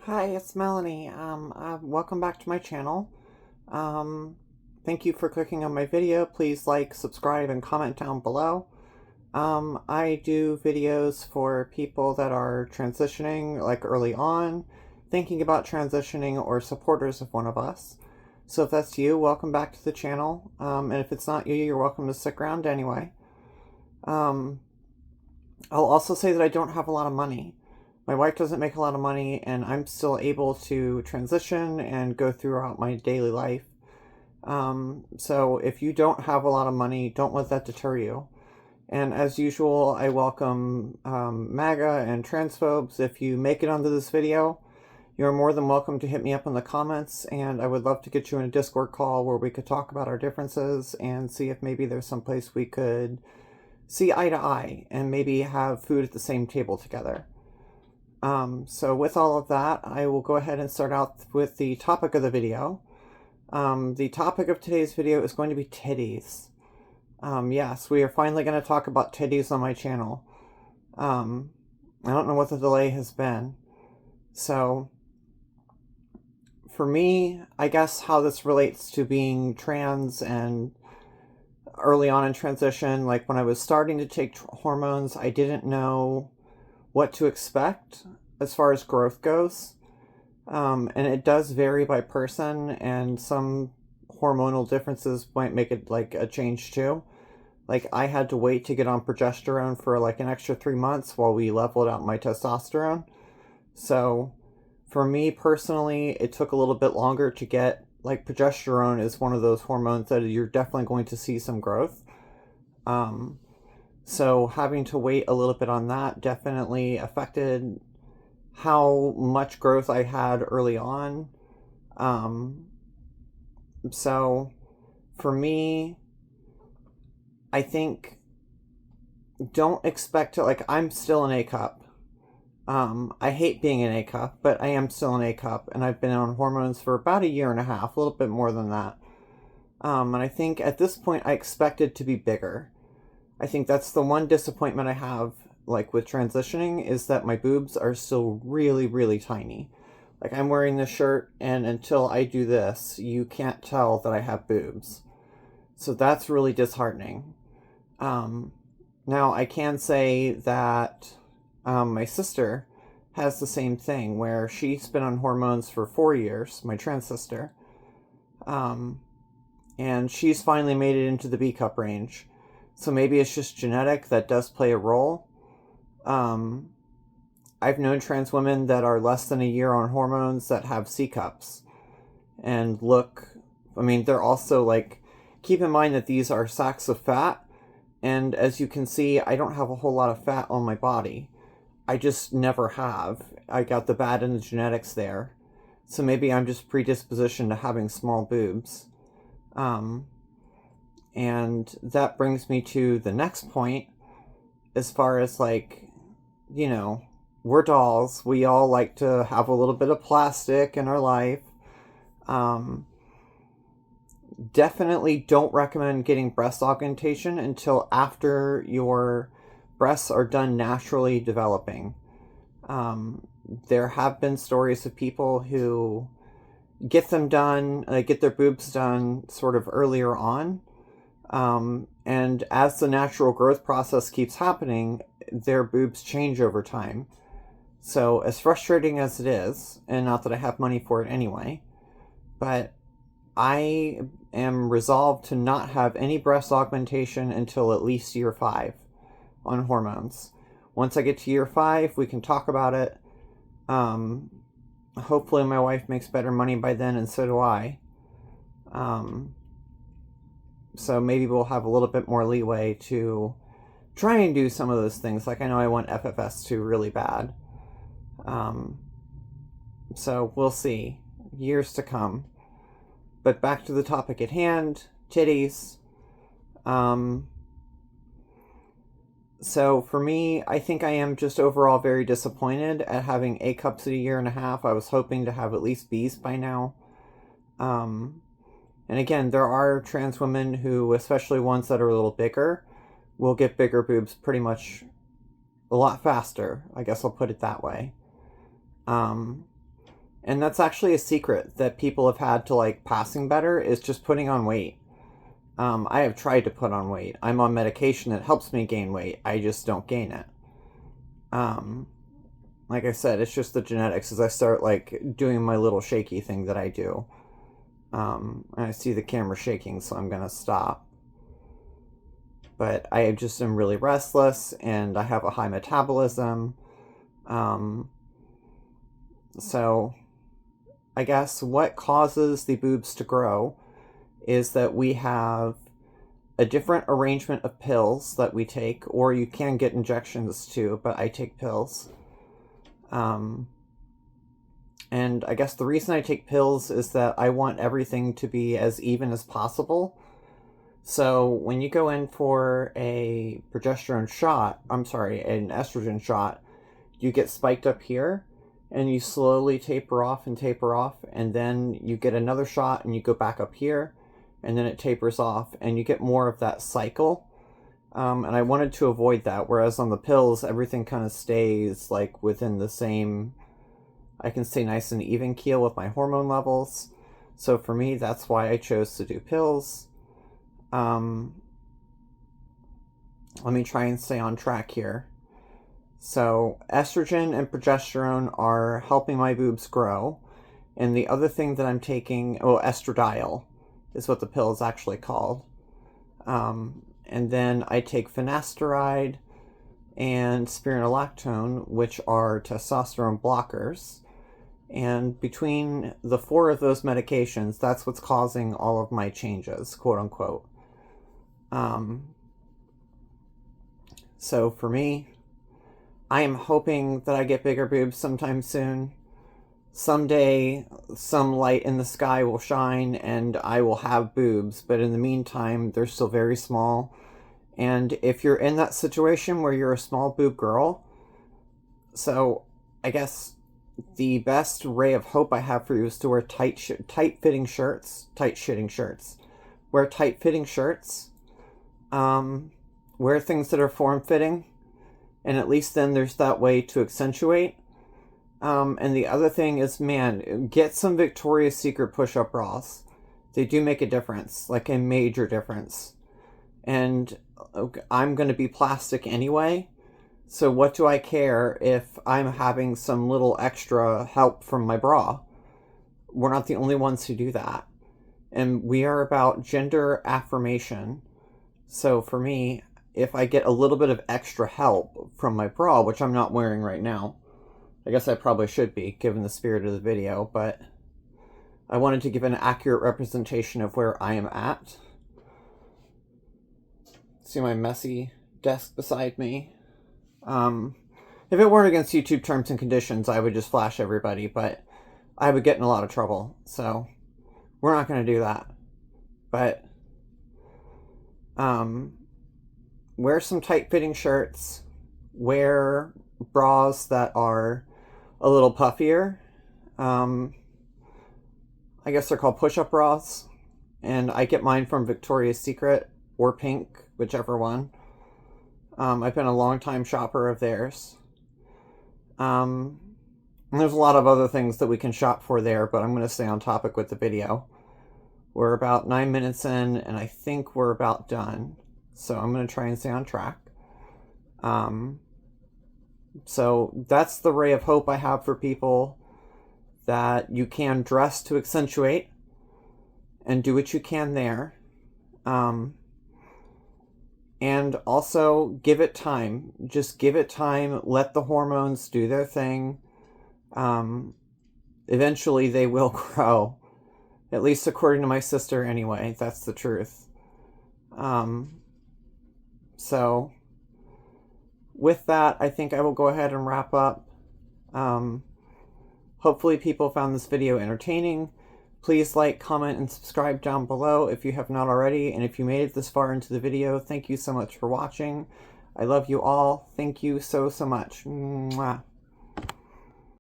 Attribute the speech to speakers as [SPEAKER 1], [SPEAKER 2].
[SPEAKER 1] Hi, it's Melanie. Welcome back to my channel. Um, Thank you for clicking on my video. Please like, subscribe, and comment down below. I do videos for people that are transitioning, like early on, thinking about transitioning, or supporters of one of us. So if that's you, welcome back to the channel. And if it's not you, you're welcome to stick around anyway. Um, I'll also say that I don't have a lot of money. My wife doesn't make a lot of money, and I'm still able to transition and go throughout my daily life. So if you don't have a lot of money, don't let that deter you. And as usual, I welcome MAGA and transphobes. If you make it onto this video, you're more than welcome to hit me up in the comments, and I would love to get you in a Discord call where we could talk about our differences and see if maybe there's some place we could see eye to eye and maybe have food at the same table together. So with all of that, I will go ahead and start out with the topic of the video. The topic of today's video is going to be titties. Yes, we are finally going to talk about titties on my channel. I don't know what the delay has been. So, for me, I guess how this relates to being trans and early on in transition, like when I was starting to take hormones, I didn't know what to expect as far as growth goes. And it does vary by person, and some hormonal differences might make it like a change too. Like I had to wait to get on progesterone for like an extra 3 months while we leveled out my testosterone. So for me personally, it took a little bit longer to get, like, progesterone is one of those hormones that you're definitely going to see some growth. Um, so having to wait a little bit on that definitely affected how much growth I had early on. Um, so for me, I think don't expect to, like, I'm still an A cup. I hate being an A cup, but I am still an A cup, and I've been on hormones for about a year and a half, a little bit more than that. And I think at this point I expected to be bigger. I think that's the one disappointment I have, like with transitioning, is that my boobs are still really, really tiny. Like I'm wearing this shirt, and until I do this, you can't tell that I have boobs. So that's really disheartening. Um, Now I can say that my sister has the same thing where she's been on hormones for 4 years, my trans sister. Um, and she's finally made it into the B cup range. So maybe it's just genetic that does play a role. Um, I've known trans women that are less than a year on hormones that have C cups and look, I mean, they're also like, keep in mind that these are sacks of fat. And as you can see, I don't have a whole lot of fat on my body. I just never have. I got the bad in the genetics there. So maybe I'm just predispositioned to having small boobs. Um, and that brings me to the next point, as far as like, you know, we're dolls. We all like to have a little bit of plastic in our life. Um, Definitely don't recommend getting breast augmentation until after your breasts are done naturally developing. There have been stories of people who get them done, get their boobs done sort of earlier on. And as the natural growth process keeps happening, their boobs change over time. So, as frustrating as it is, and not that I have money for it anyway, but I am resolved to not have any breast augmentation until at least year 5 on hormones. Once I get to year 5, we can talk about it. Hopefully my wife makes better money by then, and so do I. So maybe we'll have a little bit more leeway to try and do some of those things. Like I know I want FFS2 really bad. So we'll see. Years to come. But back to the topic at hand, titties. So for me, I think I am just overall very disappointed at having A cups at a year and a half. I was hoping to have at least B's by now. And again, there are trans women who, especially ones that are a little bigger, will get bigger boobs pretty much a lot faster. I guess I'll put it that way. And that's actually a secret that people have had to like passing better, is just putting on weight. I have tried to put on weight. I'm on medication that helps me gain weight. I just don't gain it. Like I said, it's just the genetics as I start like doing my little shaky thing that I do. And I see the camera shaking, so I'm gonna stop. But I just am really restless, and I have a high metabolism. So I guess what causes the boobs to grow is that we have a different arrangement of pills that we take, or you can get injections too, but I take pills. And I guess the reason I take pills is that I want everything to be as even as possible. So when you go in for a progesterone shot, I'm sorry, an estrogen shot, you get spiked up here, and you slowly taper off, and then you get another shot and you go back up here, and then it tapers off, and you get more of that cycle. And I wanted to avoid that, whereas on the pills, everything kind of stays like within the same, I can stay nice and even keel with my hormone levels. So for me, that's why I chose to do pills. Let me try and stay on track here. So estrogen and progesterone are helping my boobs grow. And the other thing that I'm taking, estradiol is what the pill is actually called. And then I take finasteride and spironolactone, which are testosterone blockers. And between the 4 of those medications, that's what's causing all of my changes, quote unquote. So for me, I am hoping that I get bigger boobs sometime soon. Someday, some light in the sky will shine and I will have boobs, but in the meantime, they're still very small. And if you're in that situation where you're a small boob girl, so I guess the best ray of hope I have for you is to wear tight-fitting shirts. Wear tight-fitting shirts. Wear things that are form-fitting. And at least then there's that way to accentuate. And the other thing is, man, get some Victoria's Secret push-up bras. They do make a difference, like a major difference. And I'm going to be plastic anyway, so what do I care if I'm having some little extra help from my bra? We're not the only ones who do that. And we are about gender affirmation. So for me, if I get a little bit of extra help from my bra, which I'm not wearing right now, I guess I probably should be, given the spirit of the video, but I wanted to give an accurate representation of where I am at. See my messy desk beside me. If it weren't against YouTube terms and conditions, I would just flash everybody, but I would get in a lot of trouble, so we're not going to do that. But wear some tight-fitting shirts, wear bras that are a little puffier. I guess they're called push-up bras, and I get mine from Victoria's Secret or Pink, whichever one. I've been a long-time shopper of theirs. And there's a lot of other things that we can shop for there, but I'm going to stay on topic with the video. We're about 9 minutes in, and I think we're about done. So I'm going to try and stay on track. So that's the ray of hope I have for people, that you can dress to accentuate and do what you can there. And also give it time. Just give it time. Let the hormones do their thing. Eventually they will grow. At least according to my sister anyway. That's the truth. So with that, I think I will go ahead and wrap up. Hopefully people found this video entertaining. Please like, comment, and subscribe down below if you have not already. And if you made it this far into the video, thank you so much for watching. I love you all. Thank you so, so much. Mwah.